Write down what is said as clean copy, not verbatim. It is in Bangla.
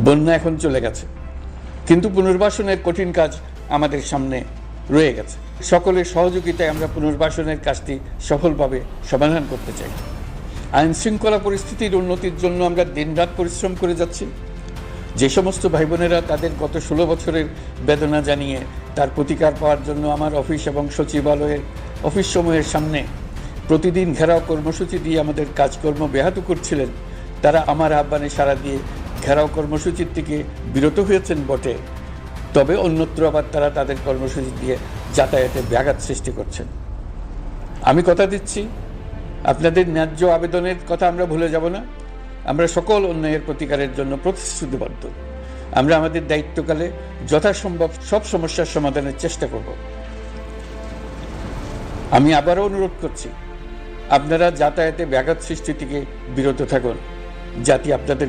বন্যা এখন চলে গেছে, কিন্তু পুনর্বাসনের কঠিন কাজ আমাদের সামনে রয়ে গেছে। সকলের সহযোগিতায় আমরা পুনর্বাসনের কাজটি সফলভাবে সমাধান করতে চাই। আইন শৃঙ্খলা পরিস্থিতির উন্নতির জন্য আমরা দিনরাত পরিশ্রম করে যাচ্ছি। যে সমস্ত ভাই বোনেরা তাদের গত 16 বছরের বেদনা জানিয়ে তার প্রতিকার পাওয়ার জন্য আমার অফিস এবং সচিবালয়ের অফিসসমূহের সামনে প্রতিদিন ঘেরাও কর্মসূচি দিয়ে আমাদের কাজকর্ম ব্যাহত করছিলেন, তারা আমার আহ্বানে সাড়া দিয়ে ঘেরাও কর্মসূচির থেকে বিরত হয়েছেন বটে, তবে অন্যত্র আবার তারা তাদের কর্মসূচি দিয়ে যাতায়াতে ব্যাঘাত সৃষ্টি করছেন। আমি কথা দিচ্ছি, আপনাদের ন্যায্য আবেদনের কথা আমরা ভুলে যাব না। আমরা সকল অন্যায়ের প্রতিকারের জন্য প্রতিশ্রুতিবদ্ধ। আমরা আমাদের দায়িত্বকালে যথাসম্ভব সব সমস্যার সমাধানের চেষ্টা করব। আমি আবারও অনুরোধ করছি, আপনারা যাতায়াতে ব্যাঘাত সৃষ্টি থেকে বিরত থাকুন। জাতি আপনাদের